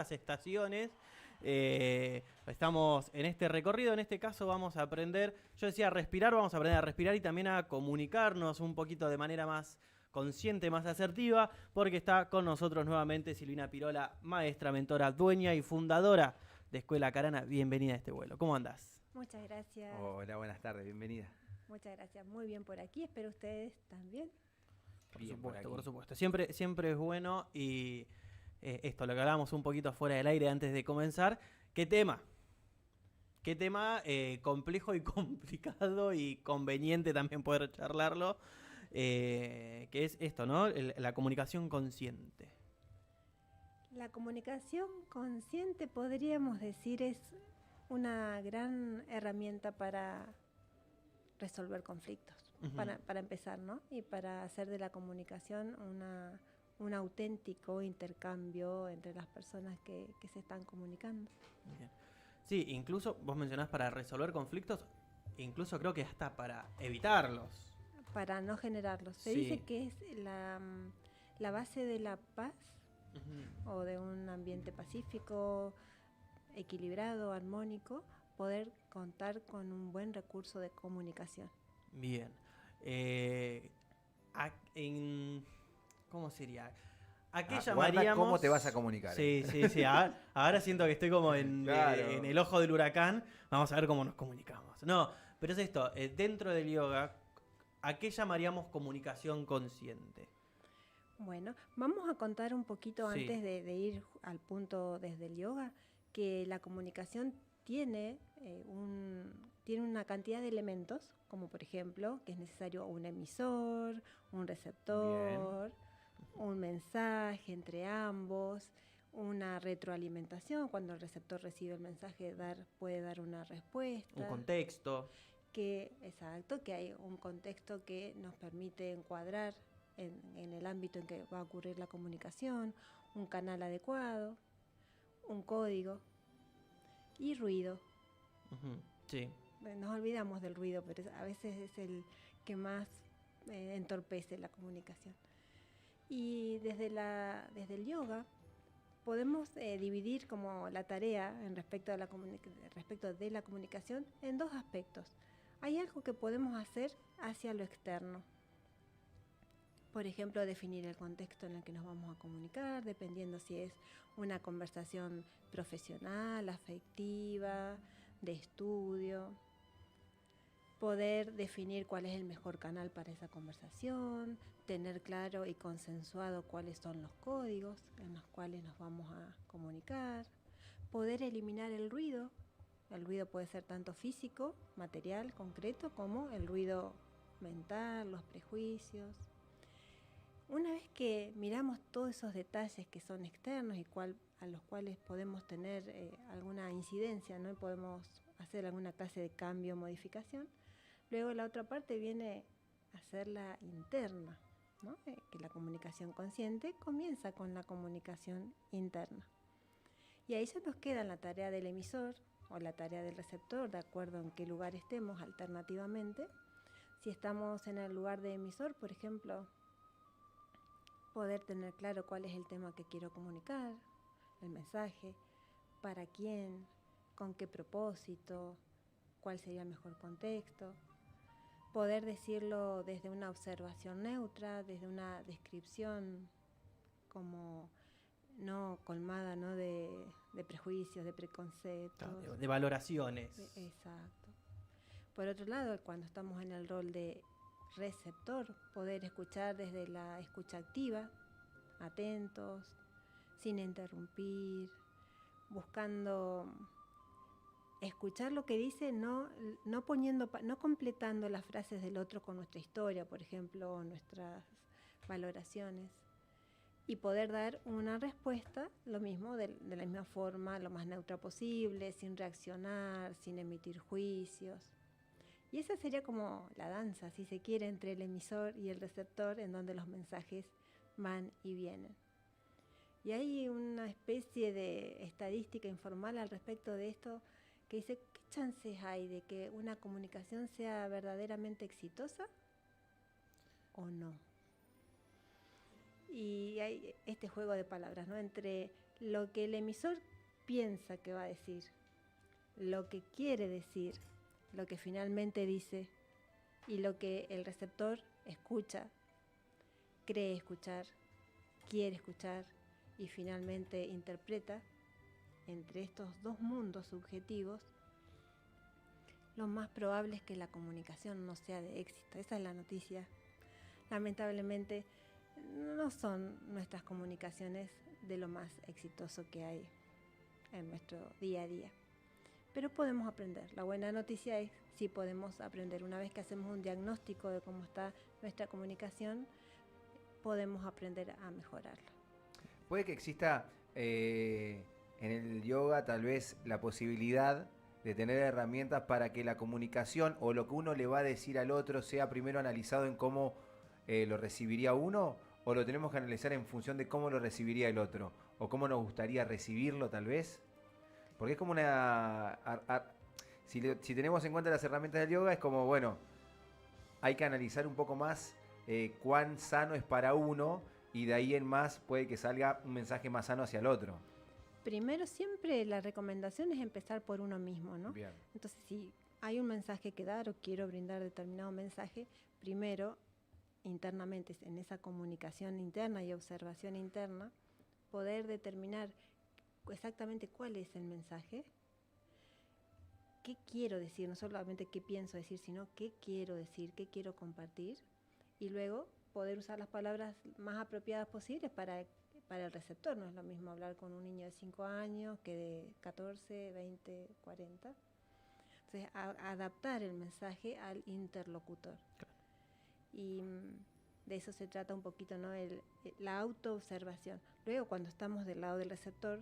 las estaciones. Estamos en este recorrido, en este caso vamos a aprender, yo decía respirar, vamos a aprender a respirar y también a comunicarnos un poquito de manera más consciente, más asertiva, porque está con nosotros nuevamente Silvina Pirola, maestra, mentora, dueña y fundadora de Escuela Carana. Bienvenida a este vuelo. ¿Cómo andás? Muchas gracias. Hola, buenas tardes, bienvenida. Muchas gracias. Muy bien por aquí. Espero ustedes también. Por Bien, supuesto, por por aquí. supuesto. Siempre es bueno y esto, lo que hablábamos un poquito fuera del aire antes de comenzar. ¿Qué tema? Qué tema complejo y complicado y conveniente también poder charlarlo, que es esto, ¿no? La comunicación consciente. La comunicación consciente, podríamos decir, es una gran herramienta para resolver conflictos, para empezar, ¿no? Y para hacer de la comunicación un auténtico intercambio entre las personas que se están comunicando. Bien. Sí, incluso vos mencionás para resolver conflictos, incluso creo que hasta para evitarlos. Para no generarlos. Se Sí. dice que es la base de la paz o de un ambiente pacífico, equilibrado, armónico, poder contar con un buen recurso de comunicación. Bien. ¿Cómo sería? ¿A qué Guarda llamaríamos? cómo te vas a comunicar. Sí, sí. Ahora siento que estoy como Claro. en el ojo del huracán. Vamos a ver cómo nos comunicamos. No, pero es esto. Dentro del yoga, ¿a qué llamaríamos comunicación consciente? Bueno, vamos a contar un poquito Sí. antes de ir al punto desde el yoga, que la comunicación tiene una cantidad de elementos, como por ejemplo que es necesario un emisor, un receptor, un mensaje entre ambos, una retroalimentación, cuando el receptor recibe el mensaje puede dar una respuesta. Un contexto. Exacto, que hay un contexto que nos permite encuadrar en el ámbito en que va a ocurrir la comunicación, un canal adecuado, un código y ruido. Sí. Nos olvidamos del ruido, pero a veces es el que más entorpece la comunicación. Y desde el yoga podemos dividir como la tarea respecto de la comunicación en dos aspectos. Hay algo que podemos hacer hacia lo externo. Por ejemplo, definir el contexto en el que nos vamos a comunicar, dependiendo si es una conversación profesional, afectiva, de estudio. Poder definir cuál es el mejor canal para esa conversación, tener claro y consensuado cuáles son los códigos en los cuales nos vamos a comunicar. Poder eliminar el ruido. El ruido puede ser tanto físico, material, concreto, como el ruido mental, los prejuicios. Una vez que miramos todos esos detalles que son externos y a los cuales podemos tener alguna incidencia, ¿no? Y podemos hacer alguna clase de cambio o modificación, luego la otra parte viene a ser la interna, ¿no? Que la comunicación consciente comienza con la comunicación interna. Y ahí se nos queda la tarea del emisor o la tarea del receptor, de acuerdo en qué lugar estemos alternativamente. Si estamos en el lugar de emisor, por ejemplo, poder tener claro cuál es el tema que quiero comunicar, el mensaje, para quién, con qué propósito, cuál sería el mejor contexto. Poder decirlo desde una observación neutra, desde una descripción como no colmada, ¿no? de prejuicios, de preconceptos. De valoraciones. Exacto. Por otro lado, cuando estamos en el rol de receptor, poder escuchar desde la escucha activa, atentos, sin interrumpir, buscando escuchar lo que dice, no completando las frases del otro con nuestra historia, por ejemplo, o nuestras valoraciones, y poder dar una respuesta, lo mismo, de la misma forma, lo más neutra posible, sin reaccionar, sin emitir juicios. Y esa sería como la danza, si se quiere, entre el emisor y el receptor, en donde los mensajes van y vienen. Y hay una especie de estadística informal al respecto de esto que dice, ¿qué chances hay de que una comunicación sea verdaderamente exitosa o no? Y hay este juego de palabras, ¿no? Entre lo que el emisor piensa que va a decir, lo que quiere decir, lo que finalmente dice y lo que el receptor escucha, cree escuchar, quiere escuchar y finalmente interpreta, entre estos dos mundos subjetivos, lo más probable es que la comunicación no sea de éxito. Esa es la noticia. Lamentablemente, no son nuestras comunicaciones de lo más exitoso que hay en nuestro día a día. Pero podemos aprender. La buena noticia es si podemos aprender. Una vez que hacemos un diagnóstico de cómo está nuestra comunicación, podemos aprender a mejorarla. Puede que exista en el yoga tal vez la posibilidad de tener herramientas para que la comunicación o lo que uno le va a decir al otro sea primero analizado en cómo lo recibiría uno, o lo tenemos que analizar en función de cómo lo recibiría el otro, o cómo nos gustaría recibirlo tal vez. Porque es como si tenemos en cuenta las herramientas del yoga, es como, bueno, hay que analizar un poco más cuán sano es para uno, y de ahí en más puede que salga un mensaje más sano hacia el otro. Primero, siempre la recomendación es empezar por uno mismo, ¿no? Bien. Entonces, si hay un mensaje que dar o quiero brindar determinado mensaje, primero, internamente, en esa comunicación interna y observación interna, poder determinar exactamente cuál es el mensaje, qué quiero decir, no solamente qué pienso decir, sino qué quiero decir, qué quiero compartir, y luego poder usar las palabras más apropiadas posibles para el receptor. No es lo mismo hablar con un niño de 5 años que de 14, 20, 40. Entonces, adaptar el mensaje al interlocutor. Claro. Y de eso se trata un poquito, ¿no? La autoobservación. Luego, cuando estamos del lado del receptor,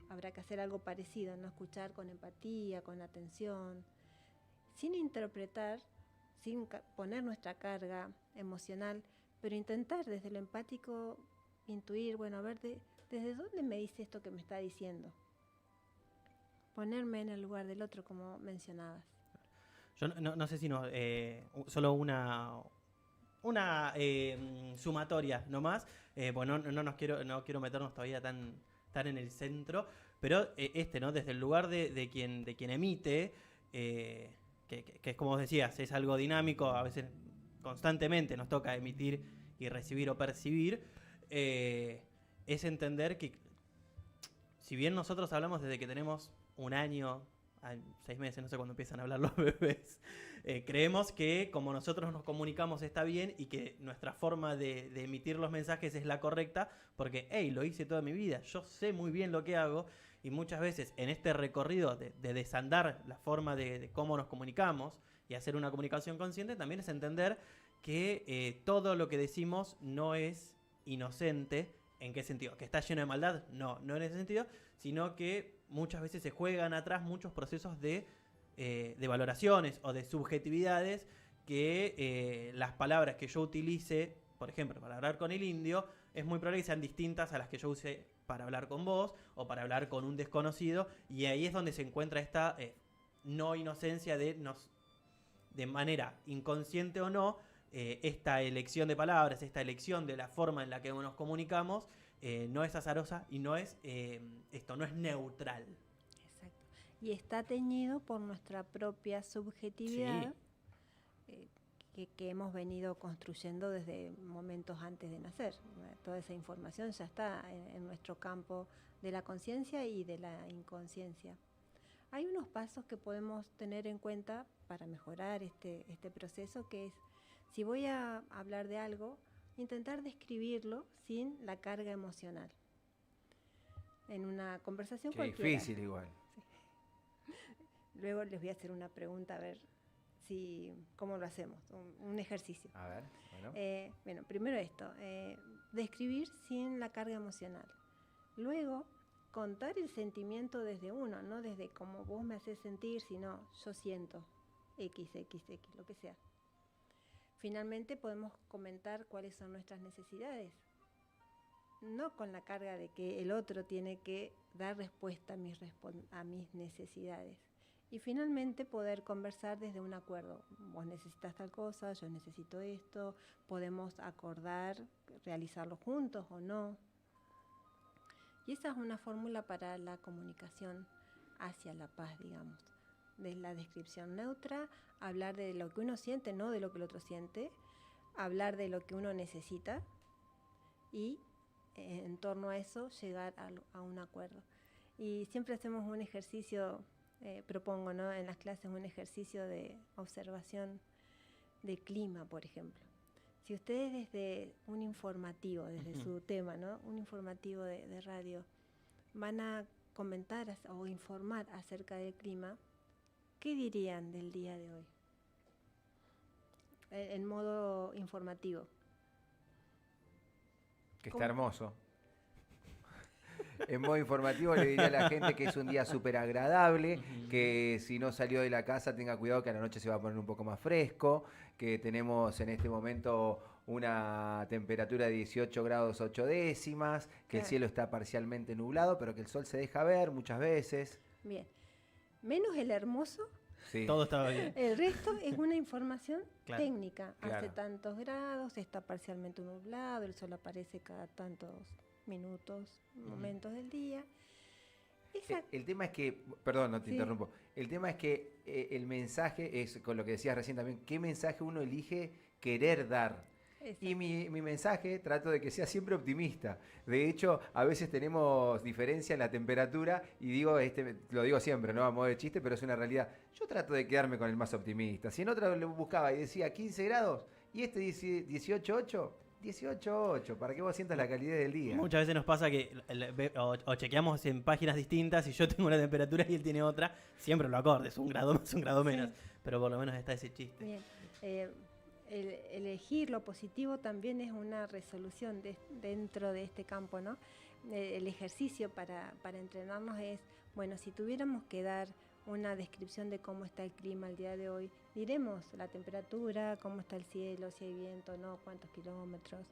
habrá que hacer algo parecido, ¿no? Escuchar con empatía, con atención, sin interpretar, sin poner nuestra carga emocional, pero intentar desde lo empático intuir, bueno, a ver, ¿desde dónde me dice esto que me está diciendo? Ponerme en el lugar del otro, como mencionabas. Yo no sé si solo una sumatoria nomás, bueno, no quiero meternos todavía tan en el centro, pero ¿no? Desde el lugar de quien emite, que es como vos decías, es algo dinámico, a veces constantemente nos toca emitir y recibir o percibir, es entender que si bien nosotros hablamos desde que tenemos un año, 6 meses, no sé cuándo empiezan a hablar los bebés, creemos que como nosotros nos comunicamos está bien y que nuestra forma de emitir los mensajes es la correcta, porque, lo hice toda mi vida, yo sé muy bien lo que hago, y muchas veces en este recorrido de desandar la forma de cómo nos comunicamos y hacer una comunicación consciente, también es entender que todo lo que decimos no es inocente. ¿En qué sentido? ¿Que está lleno de maldad? No en ese sentido, sino que muchas veces se juegan atrás muchos procesos de valoraciones o de subjetividades que las palabras que yo utilice, por ejemplo, para hablar con el indio, es muy probable que sean distintas a las que yo use para hablar con vos o para hablar con un desconocido, y ahí es donde se encuentra esta no inocencia de manera inconsciente o no, esta elección de palabras, esta elección de la forma en la que nos comunicamos, no es azarosa y no es no es neutral. Exacto. Y está teñido por nuestra propia subjetividad, que hemos venido construyendo desde momentos antes de nacer. Toda esa información ya está en nuestro campo de la conciencia y de la inconsciencia. Hay unos pasos que podemos tener en cuenta para mejorar este proceso, que es, si voy a hablar de algo, intentar describirlo sin la carga emocional. En una conversación Qué cualquiera. difícil igual. Sí. Luego les voy a hacer una pregunta, a ver cómo lo hacemos, un ejercicio. A ver, bueno, primero esto, describir sin la carga emocional. Luego, contar el sentimiento desde uno, no desde cómo vos me haces sentir, sino yo siento X, lo que sea. Finalmente podemos comentar cuáles son nuestras necesidades, no con la carga de que el otro tiene que dar respuesta a mis necesidades. Y finalmente poder conversar desde un acuerdo. Vos necesitas tal cosa, yo necesito esto, podemos acordar realizarlo juntos o no. Y esa es una fórmula para la comunicación hacia la paz, digamos. De la descripción neutra, hablar de lo que uno siente, no de lo que el otro siente, hablar de lo que uno necesita y en torno a eso llegar a un acuerdo. Y siempre hacemos un ejercicio, propongo, ¿no?, en las clases un ejercicio de observación de clima, por ejemplo. Si ustedes desde un informativo, desde su tema, ¿no?, un informativo de radio, van a comentar o informar acerca del clima, ¿qué dirían del día de hoy? En modo informativo. Que está hermoso. En modo informativo le diría a la gente que es un día súper agradable, que si no salió de la casa tenga cuidado que a la noche se va a poner un poco más fresco, que tenemos en este momento una temperatura de 18 grados 8 décimas, que el cielo está parcialmente nublado, pero que el sol se deja ver muchas veces. Bien. Menos el hermoso. Sí. Todo estaba bien. El resto es una información Claro. técnica. Claro. Hace tantos grados, está parcialmente nublado, el sol aparece cada tantos minutos, momentos del día. El tema es que, perdón, no te Sí. interrumpo, el tema es que el mensaje es, con lo que decías recién también, qué mensaje uno elige querer dar. Y mi mensaje trato de que sea siempre optimista. De hecho, a veces tenemos diferencia en la temperatura y digo, lo digo siempre, no a modo de chiste, pero es una realidad. Yo trato de quedarme con el más optimista. Si en otra lo buscaba y decía 15 grados y este 18,8, 18,8, para que vos sientas la calidez del día. Muchas veces nos pasa que o chequeamos en páginas distintas y yo tengo una temperatura y él tiene otra, siempre lo acorde, es un grado más, un grado menos, pero por lo menos está ese chiste. Bien. El elegir lo positivo también es una resolución dentro de este campo, ¿no? El ejercicio para entrenarnos es, bueno, si tuviéramos que dar una descripción de cómo está el clima el día de hoy, diremos la temperatura, cómo está el cielo, si hay viento o no, cuántos kilómetros.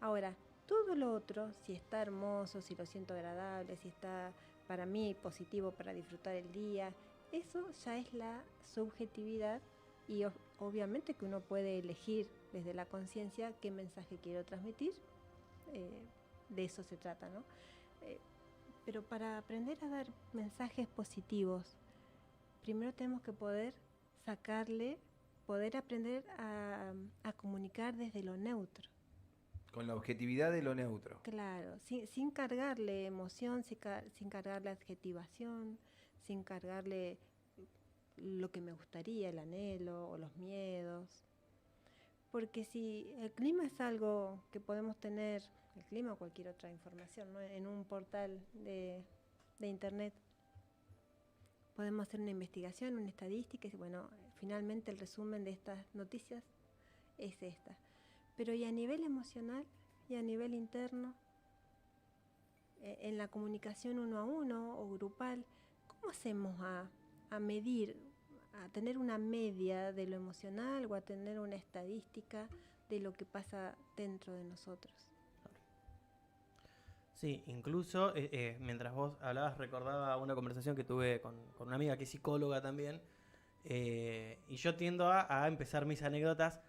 Ahora, todo lo otro, si está hermoso, si lo siento agradable, si está para mí positivo para disfrutar el día, eso ya es la subjetividad. Y obviamente que uno puede elegir desde la conciencia qué mensaje quiero transmitir, de eso se trata, ¿no? Pero para aprender a dar mensajes positivos, primero tenemos que poder aprender a comunicar desde lo neutro. Con la objetividad de lo neutro. Claro, sin cargarle emoción, sin cargarle adjetivación, sin cargarle lo que me gustaría, el anhelo o los miedos. Porque si el clima es algo que podemos tener, el clima o cualquier otra información, ¿no?, en un portal de internet, podemos hacer una investigación, una estadística, y bueno, finalmente el resumen de estas noticias es esta. Pero y a nivel emocional y a nivel interno, en la comunicación uno a uno o grupal, ¿cómo hacemos a medir, a tener una media de lo emocional o a tener una estadística de lo que pasa dentro de nosotros? Sí, incluso mientras vos hablabas recordaba una conversación que tuve con una amiga que es psicóloga también, y yo tiendo a empezar mis anécdotas,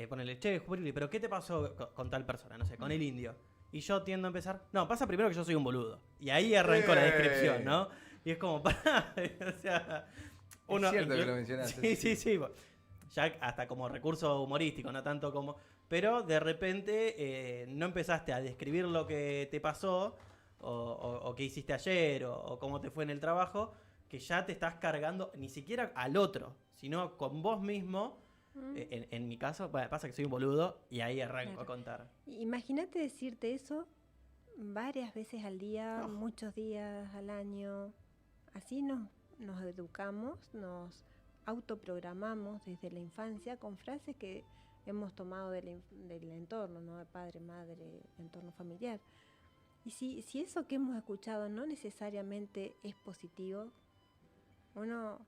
ponerle, che, Juli, pero ¿qué te pasó con tal persona? No sé, con el indio. Y yo tiendo a empezar, no, pasa primero que yo soy un boludo. Y ahí arrancó la descripción, ¿no? Y es como, pará, o sea... Es cierto que lo mencionaste. Sí. Ya hasta como recurso humorístico, no tanto como... Pero de repente no empezaste a describir lo que te pasó o qué hiciste ayer o cómo te fue en el trabajo, que ya te estás cargando ni siquiera al otro, sino con vos mismo. En mi caso, bueno, pasa que soy un boludo y ahí arranco a contar. Imagínate decirte eso varias veces al día, muchos días al año. Así nos educamos, nos autoprogramamos desde la infancia con frases que hemos tomado del entorno, ¿no?, de padre, madre, entorno familiar. Y si eso que hemos escuchado no necesariamente es positivo, uno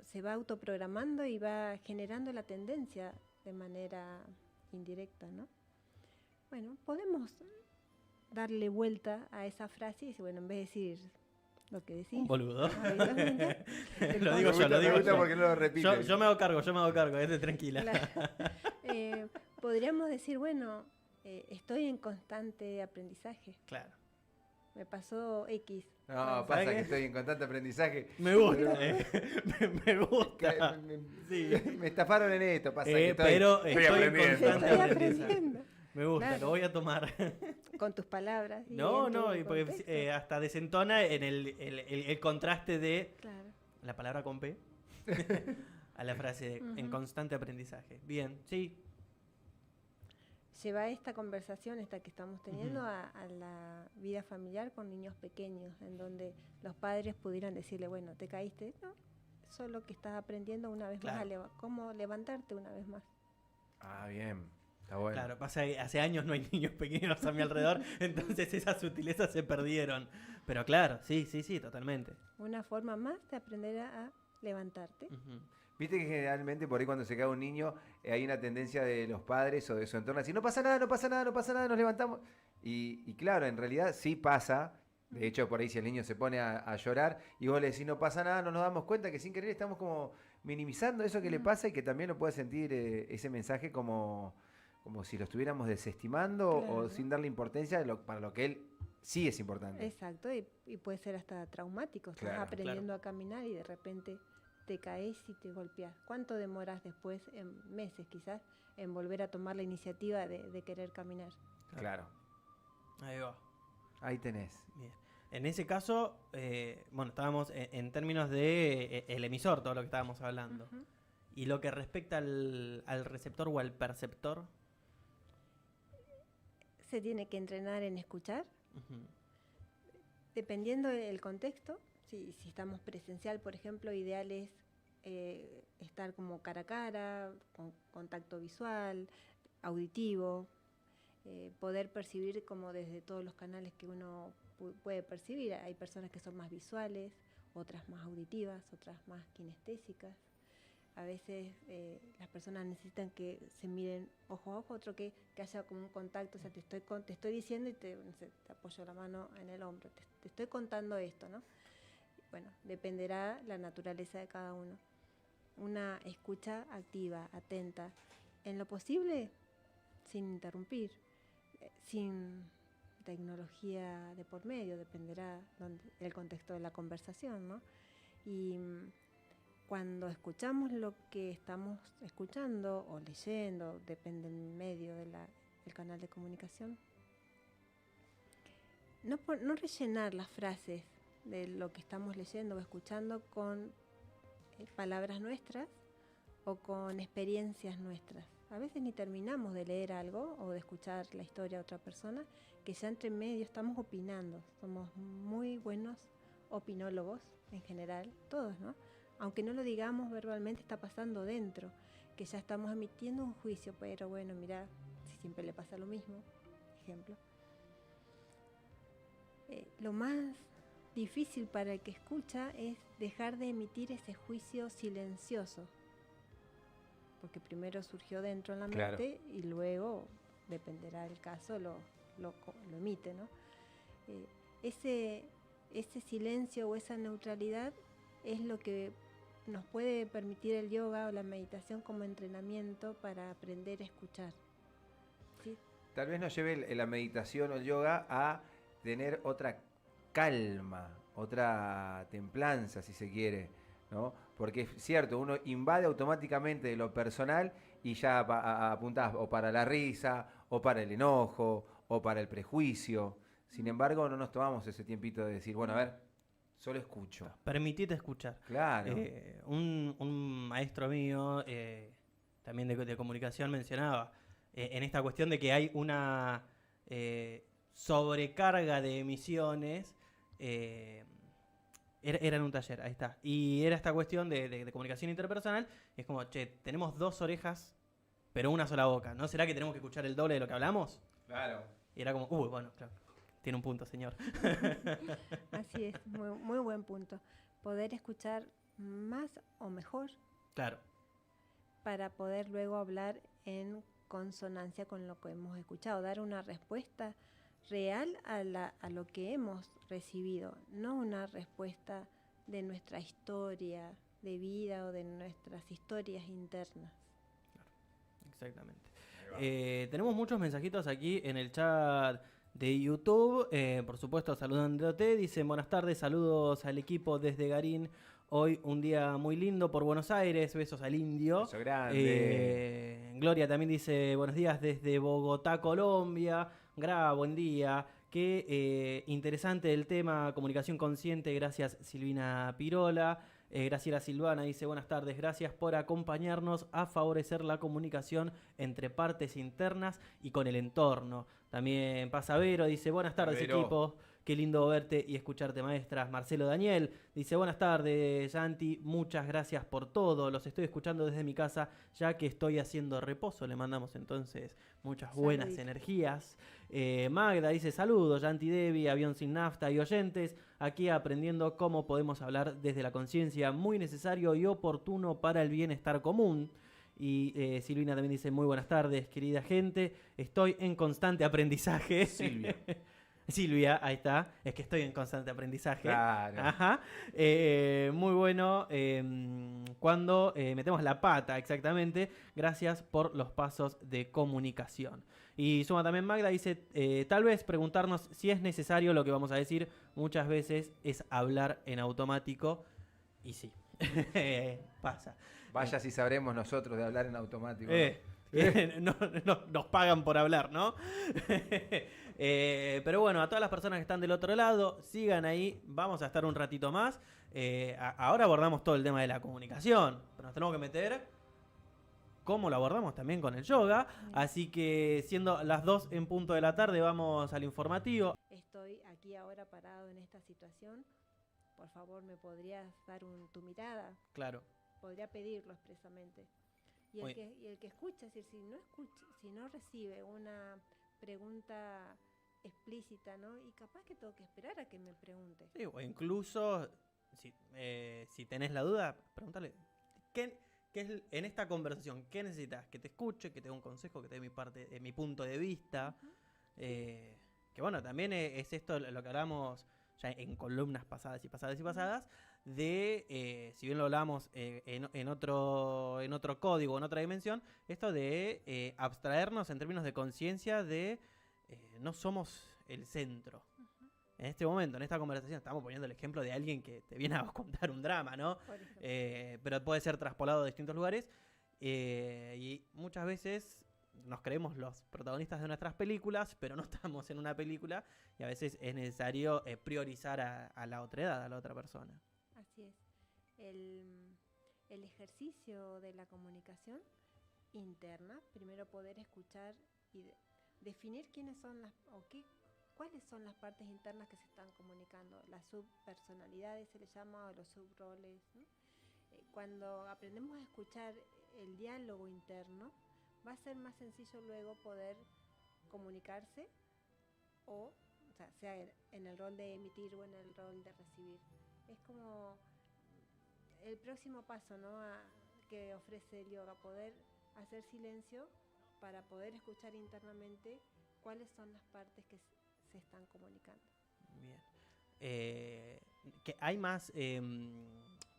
se va autoprogramando y va generando la tendencia de manera indirecta, ¿no? Bueno, podemos darle vuelta a esa frase y decir, bueno, en vez de decir lo que decís, Boludo. habitualmente, Lo digo yo, lo digo yo. Porque no lo repite. Yo me hago cargo, tranquila. podríamos decir, bueno, estoy en constante aprendizaje. Claro. me pasó X. No, ¿sabes pasa qué? que estoy en constante aprendizaje. Me gusta, me gusta. Sí. Me estafaron en esto, pasa que Pero estoy estoy en aprendiendo. constante Estoy aprendizaje. aprendiendo. Me gusta, Claro. lo voy a tomar. Con tus palabras. y No, en tu no, y porque contexto. hasta desentona en el contraste de Claro. la palabra con P a la frase de en Ujú. constante aprendizaje. Bien, sí. Lleva esta conversación, esta que estamos teniendo, Ujú. a la vida familiar con niños pequeños, en donde los padres pudieran decirle, bueno, te caíste, no, solo que estás aprendiendo una vez más Claro. cómo levantarte una vez más. Ah, bien. Está bueno. Claro, pasa que hace años no hay niños pequeños a mi alrededor, entonces esas sutilezas se perdieron. Pero claro, sí, sí, sí, totalmente. Una forma más de aprender a levantarte. Ujú. Viste que generalmente por ahí cuando se cae un niño hay una tendencia de los padres o de su entorno a decir, no pasa nada, no pasa nada, no pasa nada, nos levantamos. Y claro, en realidad sí pasa. De hecho, por ahí si el niño se pone a llorar y vos le decís, no pasa nada, no nos damos cuenta que sin querer estamos como minimizando eso que le pasa y que también lo puede sentir ese mensaje como si lo estuviéramos desestimando o Claro. sin darle importancia para lo que él sí es importante. Exacto, y puede ser hasta traumático. Estás Claro, aprendiendo a caminar y de repente te caes y te golpeas. ¿Cuánto demoras después, en meses quizás, en volver a tomar la iniciativa de querer caminar? Claro. Ahí va. Ahí tenés. Bien. En ese caso, bueno, estábamos en términos de el emisor, todo lo que estábamos hablando. Ujú. Y lo que respecta al receptor o al perceptor. Se tiene que entrenar en escuchar, Ujú. dependiendo del contexto. Si estamos presencial, por ejemplo, ideal es estar como cara a cara, con contacto visual, auditivo, poder percibir como desde todos los canales que uno puede percibir. Hay personas que son más visuales, otras más auditivas, otras más kinestésicas. A veces las personas necesitan que se miren ojo a ojo, otro que haya como un contacto, o sea, te estoy diciendo y no sé, te apoyo la mano en el hombro, te estoy contando esto, ¿no? Bueno, dependerá la naturaleza de cada uno. Una escucha activa, atenta, en lo posible, sin interrumpir, sin tecnología de por medio, dependerá del contexto de la conversación, ¿no? Y cuando escuchamos lo que estamos escuchando o leyendo, depende del medio del canal de comunicación, no rellenar las frases de lo que estamos leyendo o escuchando con palabras nuestras o con experiencias nuestras. A veces ni terminamos de leer algo o de escuchar la historia de otra persona, que ya entre medio estamos opinando. Somos muy buenos opinólogos en general, todos, ¿no? Aunque no lo digamos verbalmente, está pasando dentro, que ya estamos emitiendo un juicio, pero bueno, mira, si siempre le pasa lo mismo, ejemplo. Lo más difícil para el que escucha es dejar de emitir ese juicio silencioso, porque primero surgió dentro en la Claro. mente y luego, dependerá del caso, lo emite, ¿no? Ese silencio o esa neutralidad es lo que nos puede permitir el yoga o la meditación como entrenamiento para aprender a escuchar. ¿Sí? Tal vez nos lleve la meditación o el yoga a tener otra calma, otra templanza, si se quiere, ¿no? Porque es cierto, uno invade automáticamente de lo personal y ya apuntás o para la risa, o para el enojo, o para el prejuicio. Sin embargo, no nos tomamos ese tiempito de decir, bueno, a ver, solo escucho. Permitite escuchar. Claro. Un maestro mío, también de comunicación, mencionaba en esta cuestión de que hay una sobrecarga de emisiones. Era en un taller, ahí está. Y era esta cuestión de comunicación interpersonal. Es como, che, tenemos 2 orejas, pero una sola boca. ¿No será que tenemos que escuchar el doble de lo que hablamos? Claro. Y era como, bueno, claro. Tiene un punto, señor. Así es, muy, muy buen punto. Poder escuchar más o mejor Claro. para poder luego hablar en consonancia con lo que hemos escuchado, dar una respuesta real a lo que hemos recibido, no una respuesta de nuestra historia de vida o de nuestras historias internas. Exactamente. Tenemos muchos mensajitos aquí en el chat de YouTube. Por supuesto, saludándote. Dicen buenas tardes, saludos al equipo desde Garín. Hoy un día muy lindo por Buenos Aires. Besos al indio. Beso grande. Gloria también dice buenos días desde Bogotá, Colombia. Buen día. Qué interesante el tema comunicación consciente. Gracias, Silvina Pirola. Graciela Silvana dice buenas tardes, gracias por acompañarnos a favorecer la comunicación entre partes internas y con el entorno. También Pasavero dice buenas tardes, Pasavero. equipo, qué lindo verte y escucharte, maestras. Marcelo Daniel dice buenas tardes, Yanti, muchas gracias por todo, los estoy escuchando desde mi casa ya que estoy haciendo reposo. Le mandamos entonces muchas buenas Saludito. energías. Magda dice saludos, Yanti Devi, Avión Sin Nafta y oyentes, aquí aprendiendo cómo podemos hablar desde la conciencia, muy necesario y oportuno para el bienestar común. Y Silvina también dice muy buenas tardes, querida gente, estoy en constante aprendizaje. Silvia. Silvia, ahí está, es que estoy en constante aprendizaje. Claro. Ajá. Muy bueno cuando metemos la pata, exactamente. Gracias por los pasos de comunicación. Y suma también Magda, dice, tal vez preguntarnos si es necesario lo que vamos a decir muchas veces es hablar en automático. Y sí, pasa. Vaya si sabremos nosotros de hablar en automático. Nos pagan por hablar, ¿no? Pero bueno, a todas las personas que están del otro lado, sigan ahí, vamos a estar un ratito más. Ahora abordamos todo el tema de la comunicación, pero nos tenemos que meter cómo lo abordamos también con el yoga. Así que siendo las 2 en punto de la tarde, vamos al informativo. Estoy aquí ahora parado en esta situación. Por favor, ¿me podrías dar tu mirada? Claro. Podría pedirlo expresamente. Y el que escucha, es decir, si no recibe una pregunta explícita, ¿no? Y capaz que tengo que esperar a que me pregunte. Sí, o incluso, si tenés la duda, pregúntale, ¿qué es en esta conversación? ¿Qué necesitas? Que te escuche, que te dé un consejo, que te dé mi punto de vista. Uh-huh. Que bueno, también es esto lo que hablamos ya en columnas pasadas, de, si bien lo hablamos en otro código, en otra dimensión, esto de abstraernos en términos de conciencia de no somos el centro. Uh-huh. En este momento, en esta conversación, estamos poniendo el ejemplo de alguien que te viene a contar un drama, ¿no? Pero puede ser traspolado a distintos lugares. Y muchas veces nos creemos los protagonistas de nuestras películas, pero no estamos en una película y a veces es necesario priorizar a la otra edad, a la otra persona. Así es. El ejercicio de la comunicación interna, primero poder escuchar y definir cuáles son las partes internas que se están comunicando, las subpersonalidades se les llama, o los subroles, ¿no? Cuando aprendemos a escuchar el diálogo interno, va a ser más sencillo luego poder comunicarse sea en el rol de emitir o en el rol de recibir. Es como el próximo paso, ¿no? Que ofrece el yoga, poder hacer silencio para poder escuchar internamente cuáles son las partes que se están comunicando. Bien. Que hay más,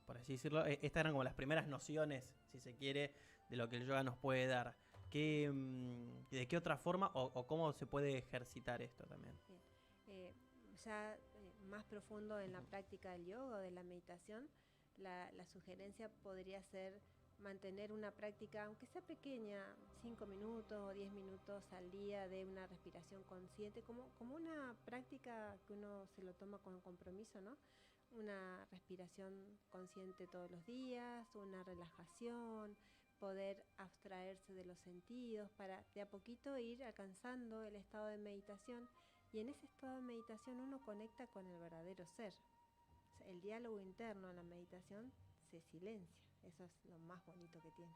por así decirlo, estas eran como las primeras nociones, si se quiere, de lo que el yoga nos puede dar. ¿De qué otra forma o cómo se puede ejercitar esto también? Bien. Más profundo en la práctica del yoga o de la meditación, la sugerencia podría ser mantener una práctica, aunque sea pequeña, 5 minutos o 10 minutos al día de una respiración consciente, como una práctica que uno se lo toma con compromiso, ¿no? Una respiración consciente todos los días, una relajación, poder abstraerse de los sentidos para de a poquito ir alcanzando el estado de meditación. Y en ese estado de meditación uno conecta con el verdadero ser. O sea, el diálogo interno en la meditación se silencia. Eso es lo más bonito que tiene.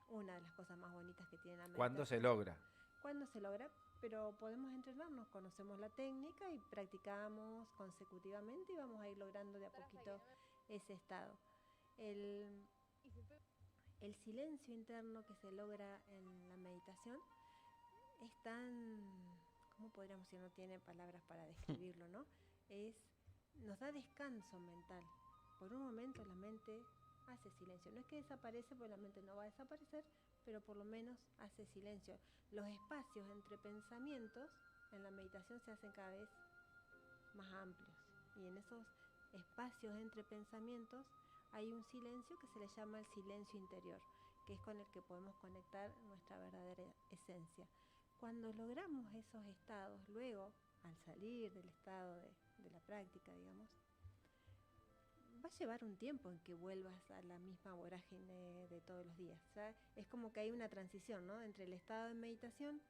Una de las cosas más bonitas que tiene la meditación. ¿Cuándo se logra? ¿Cuándo se logra? Pero podemos entrenarnos, conocemos la técnica y practicamos consecutivamente y vamos a ir logrando de a poquito ese estado. El silencio interno que se logra en la meditación es tan... ¿Cómo podríamos decir? No tiene palabras para describirlo, ¿no? Nos da descanso mental. Por un momento la mente hace silencio. No es que desaparece, porque la mente no va a desaparecer, pero por lo menos hace silencio. Los espacios entre pensamientos en la meditación se hacen cada vez más amplios. Y en esos espacios entre pensamientos hay un silencio que se le llama el silencio interior, que es con el que podemos conectar nuestra verdadera esencia. Cuando logramos esos estados, luego, al salir del estado de la práctica, digamos, va a llevar un tiempo en que vuelvas a la misma vorágine de todos los días. O sea, es como que hay una transición, ¿no?, entre el estado de meditación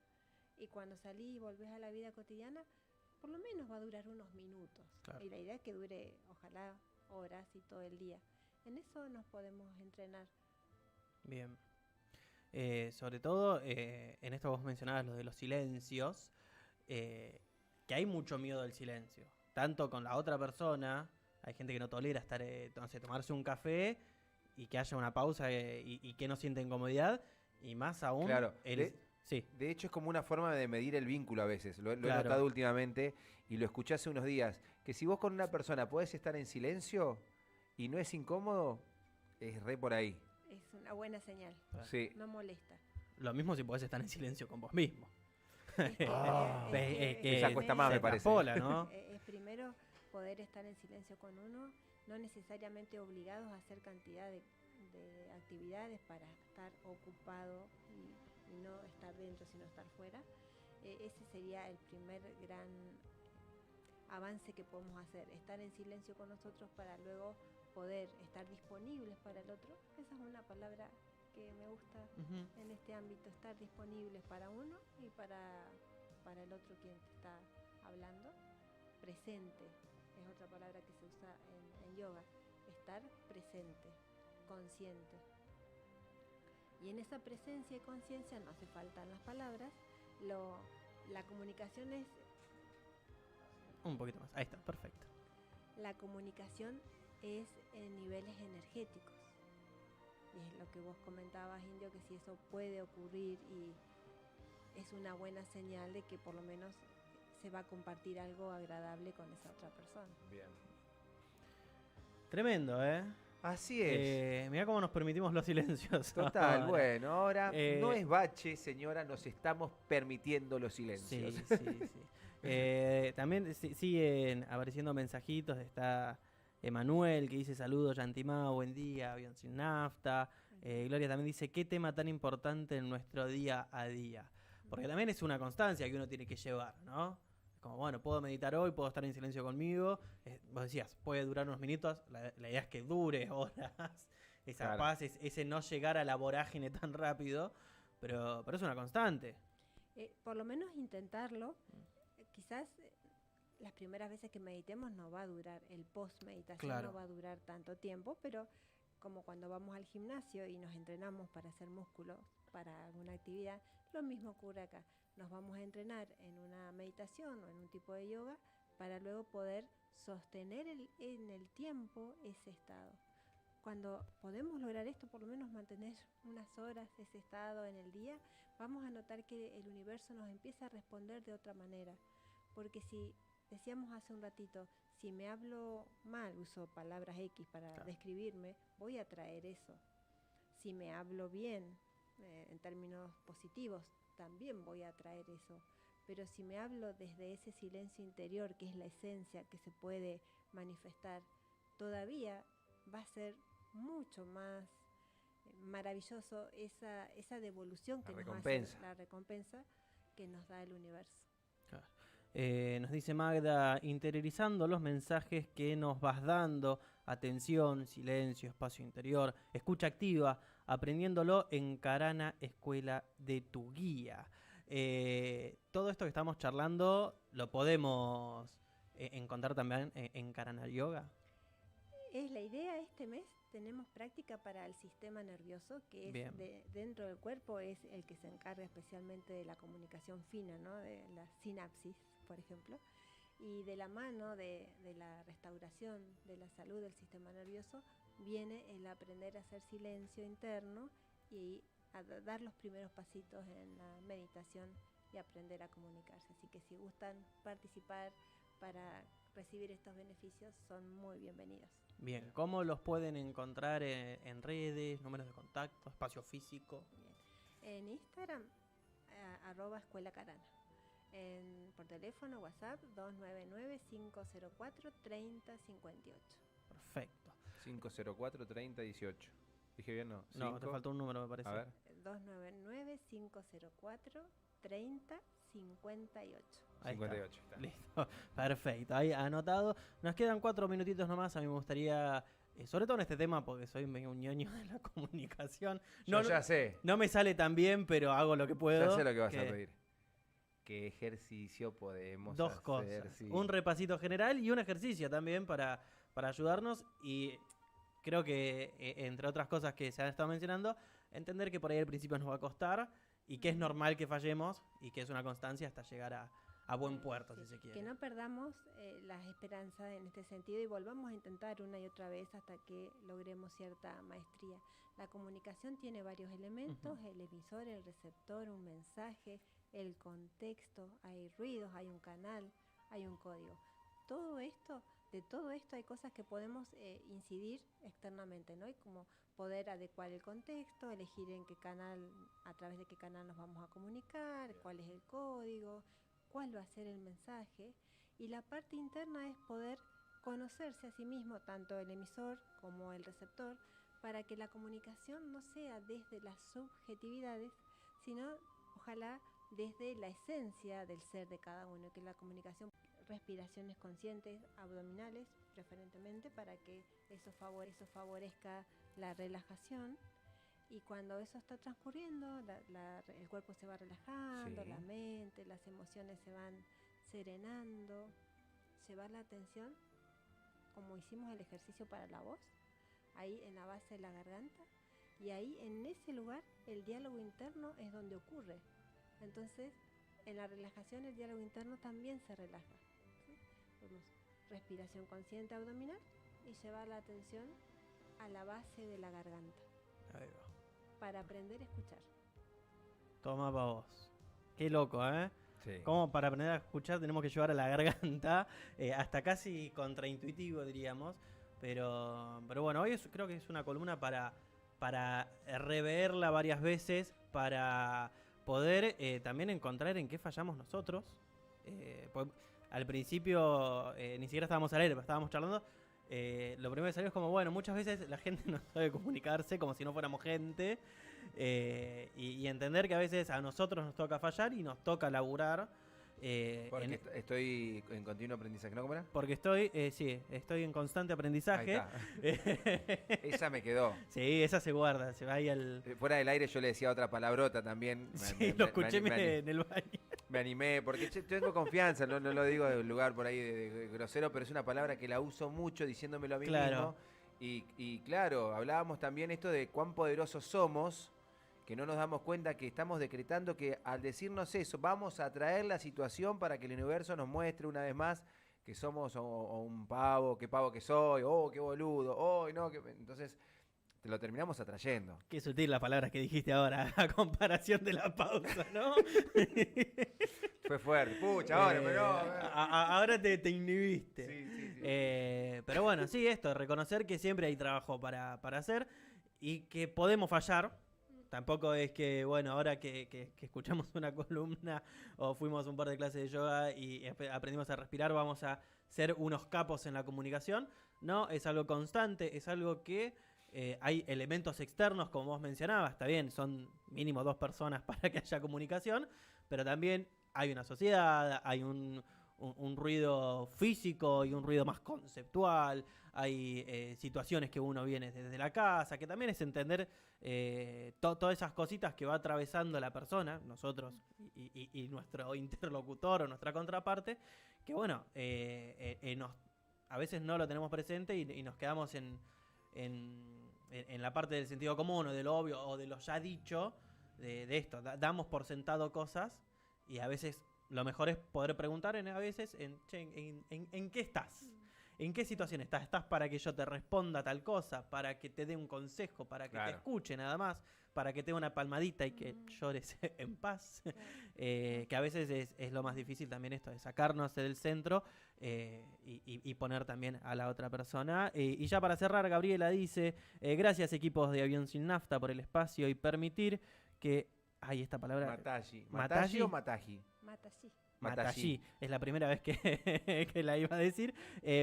y cuando salís y volvés a la vida cotidiana, por lo menos va a durar unos minutos. Claro. Y la idea es que dure, ojalá, horas y todo el día. En eso nos podemos entrenar. Bien. Sobre todo, en esto vos mencionabas lo de los silencios, que hay mucho miedo al silencio. Tanto con la otra persona, hay gente que no tolera estar, no sé, tomarse un café y que haya una pausa y que no siente incomodidad, y más aún... Claro. Sí. De hecho, es como una forma de medir el vínculo a veces. Lo he Claro. notado últimamente y lo escuché hace unos días. Que si vos con una persona podés estar en silencio y no es incómodo, es re por ahí. Es una buena señal, Claro. Sí. no molesta. Lo mismo si podés estar en silencio con vos mismo. Esa cuesta más, se me parece. traspola, ¿no? Es primero poder estar en silencio con uno, no necesariamente obligados a hacer cantidad de actividades para estar ocupado y no estar dentro, sino estar fuera. Ese sería el primer gran avance que podemos hacer, estar en silencio con nosotros para luego poder estar disponibles para el otro. Esa es una palabra que me gusta en este ámbito, estar disponibles para uno y para el otro quien te está hablando. Presente es otra palabra que se usa en yoga, estar presente, consciente. Y en esa presencia y conciencia no hace falta las palabras, la comunicación es... Un poquito más, ahí está, perfecto. La comunicación es en niveles energéticos. Y es lo que vos comentabas, Indio, que si eso puede ocurrir y es una buena señal de que por lo menos se va a compartir algo agradable con esa otra persona. Bien. Tremendo, ¿eh? Así es. Mirá cómo nos permitimos los silencios. Total, ahora. bueno, ahora no Eh, es bache, señora, nos estamos permitiendo los silencios. Sí, sí, sí. También siguen apareciendo mensajitos. Está Emanuel que dice saludos, Yantimao, buen día, avión sin nafta. Gloria también dice, qué tema tan importante en nuestro día a día. Porque también es una constancia que uno tiene que llevar, ¿no? Como, bueno, puedo meditar hoy, puedo estar en silencio conmigo. Vos decías, puede durar unos minutos. La idea es que dure horas. Esa Claro. paz, ese no llegar a la vorágine tan rápido. Pero es una constante. Por lo menos intentarlo. Quizás las primeras veces que meditemos no va a durar, el post-meditación Claro. no va a durar tanto tiempo, pero como cuando vamos al gimnasio y nos entrenamos para hacer músculo, para alguna actividad, lo mismo ocurre acá. Nos vamos a entrenar en una meditación o en un tipo de yoga para luego poder sostener en el tiempo ese estado. Cuando podemos lograr esto, por lo menos mantener unas horas ese estado en el día, vamos a notar que el universo nos empieza a responder de otra manera. Porque si decíamos hace un ratito, si me hablo mal, uso palabras X para describirme, voy a traer eso. Si me hablo bien, en términos positivos, también voy a traer eso. Pero si me hablo desde ese silencio interior, que es la esencia que se puede manifestar, todavía va a ser mucho más maravilloso esa devolución que nos hace, la recompensa que nos da el universo. Claro. Nos dice Magda, interiorizando los mensajes que nos vas dando, atención, silencio, espacio interior, escucha activa, aprendiéndolo en Karana, Escuela de tu Guía. Todo esto que estamos charlando lo podemos encontrar también en Karana Yoga. Es la idea. Este mes tenemos práctica para el sistema nervioso, que es dentro del cuerpo, es el que se encarga especialmente de la comunicación fina, ¿no? De la sinapsis, por ejemplo, y de la mano de la restauración de la salud del sistema nervioso viene el aprender a hacer silencio interno y a dar los primeros pasitos en la meditación y aprender a comunicarse. Así que si gustan participar para recibir estos beneficios, son muy bienvenidos. Bien, ¿cómo los pueden encontrar en redes, números de contacto, espacio físico? Bien. En Instagram, @Escuela Karana. por teléfono, WhatsApp, 299-504-3058. Perfecto. 504-3018. ¿Dije bien? No. No, te faltó un número, me parece. A ver. 299-504-3058. Ahí 58. está. Listo, perfecto, ahí anotado. Nos quedan 4 minutitos nomás. A mí me gustaría, sobre todo en este tema, porque soy medio un ñoño de la comunicación. Yo ya sé. No me sale tan bien, pero hago lo que puedo. Ya sé lo que vas a pedir. ¿Qué ejercicio podemos hacer? Dos cosas. Sí. Un repasito general y un ejercicio también para ayudarnos. Y creo que, entre otras cosas que se han estado mencionando, entender que por ahí al principio nos va a costar y que es normal que fallemos y que es una constancia hasta llegar a buen puerto, Sí, si se quiere. que no perdamos las esperanzas en este sentido y volvamos a intentar una y otra vez hasta que logremos cierta maestría. La comunicación tiene varios elementos, el emisor, el receptor, un mensaje, el contexto, hay ruidos, hay un canal, hay un código. De todo esto hay cosas que podemos incidir externamente, ¿no? Y como poder adecuar el contexto, elegir en qué canal, a través de qué canal nos vamos a comunicar, cuál es el código, cuál va a ser el mensaje. Y la parte interna es poder conocerse a sí mismo, tanto el emisor como el receptor, para que la comunicación no sea desde las subjetividades, sino ojalá desde la esencia del ser de cada uno, que la comunicación, respiraciones conscientes, abdominales preferentemente, para que eso favorezca la relajación. Y cuando eso está transcurriendo, el cuerpo se va relajando, Sí. la mente, las emociones se van serenando, se va la atención, como hicimos el ejercicio para la voz, ahí en la base de la garganta, y ahí en ese lugar el diálogo interno es donde ocurre. Entonces, en la relajación el diálogo interno también se relaja. ¿Sí? Respiración consciente abdominal y llevar la atención a la base de la garganta. Ahí va. Para aprender a escuchar. Toma pa' vos. Qué loco, ¿eh? Sí. Como para aprender a escuchar tenemos que llevar a la garganta, hasta casi contraintuitivo diríamos, pero bueno, hoy creo que es una columna para reverla varias veces, para poder también encontrar en qué fallamos nosotros. Pues, al principio ni siquiera estábamos al aire, pero estábamos charlando. Lo primero que salió es como, bueno, muchas veces la gente no sabe comunicarse como si no fuéramos gente, y entender que a veces a nosotros nos toca fallar y nos toca laburar. Porque estoy en continuo aprendizaje, ¿no? ¿Cómo era? Porque estoy en constante aprendizaje. Ahí está. Esa me quedó. Sí, esa se guarda, se va ahí al... Fuera del aire yo le decía otra palabrota también. Sí, lo escuché en el baño. Me animé, porque tengo confianza, no lo digo de un lugar por ahí de grosero, pero es una palabra que la uso mucho diciéndomelo a mí Claro. mismo. Y claro, hablábamos también esto de cuán poderosos somos, que no nos damos cuenta que estamos decretando que al decirnos eso, vamos a atraer la situación para que el universo nos muestre una vez más que somos un pavo, qué pavo que soy, qué boludo, no, entonces te lo terminamos atrayendo. Qué sutil las palabras que dijiste ahora, a comparación de la pausa, ¿no? Fue fuerte, pucha, ahora, pero ahora te inhibiste. Sí. Pero bueno, sí, esto, reconocer que siempre hay trabajo para hacer y que podemos fallar. Tampoco es que, bueno, ahora que escuchamos una columna o fuimos a un par de clases de yoga y aprendimos a respirar, vamos a ser unos capos en la comunicación. No, es algo constante, es algo que hay elementos externos, como vos mencionabas, está bien, son mínimo 2 personas para que haya comunicación, pero también hay una sociedad, hay un ruido físico y un ruido más conceptual, hay situaciones que uno viene desde la casa, que también es entender todas esas cositas que va atravesando la persona, nosotros y nuestro interlocutor o nuestra contraparte, que bueno, a veces no lo tenemos presente y nos quedamos en la parte del sentido común o de lo obvio o de lo ya dicho de esto. Damos por sentado cosas y a veces lo mejor es poder preguntar en qué estás, en qué situación estás. ¿Estás para que yo te responda tal cosa, para que te dé un consejo, para que te escuche nada más, para que te dé una palmadita y que llores en paz? Que a veces es lo más difícil también esto, de sacarnos del centro y poner también a la otra persona. Y ya para cerrar, Gabriela dice, gracias equipos de Avión Sin Nafta por el espacio y permitir que... Ay, esta palabra... Matashi. ¿Matashi? ¿O Mataji? Matallí, es la primera vez que, que la iba a decir,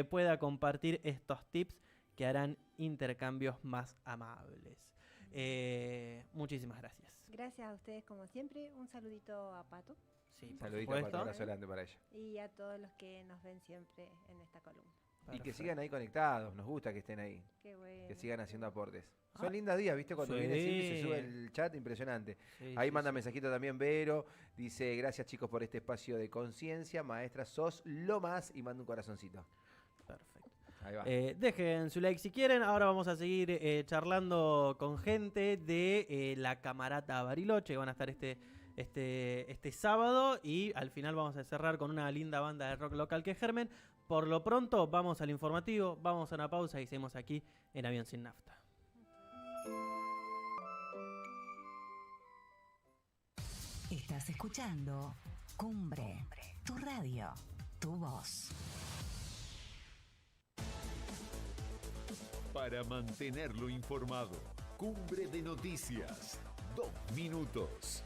pueda compartir estos tips que harán intercambios más amables. Muchísimas gracias. Gracias a ustedes como siempre. Un saludito a Pato. Sí, por Saludito, supuesto. Pato, abrazo grande para ella. Y a todos los que nos ven siempre en esta columna. Y que Perfecto. sigan ahí conectados, nos gusta que estén ahí, Qué bueno. que sigan haciendo aportes. Ah. Son lindas días, ¿viste? Cuando Sí. viene Silvi se sube el chat, impresionante. Sí, Ahí sí, manda sí. mensajito también Vero, dice, gracias chicos por este espacio de conciencia, maestra, sos lo más, y manda un corazoncito. Perfecto. Ahí va. Dejen su like si quieren. Ahora vamos a seguir charlando con gente de la Camarata Bariloche, que van a estar este sábado. Y al final vamos a cerrar con una linda banda de rock local que es Germen. Por lo pronto, vamos al informativo, vamos a una pausa y seguimos aquí en Avión Sin Nafta. Estás escuchando Cumbre, tu radio, tu voz. Para mantenerlo informado, Cumbre de Noticias, 2 minutos.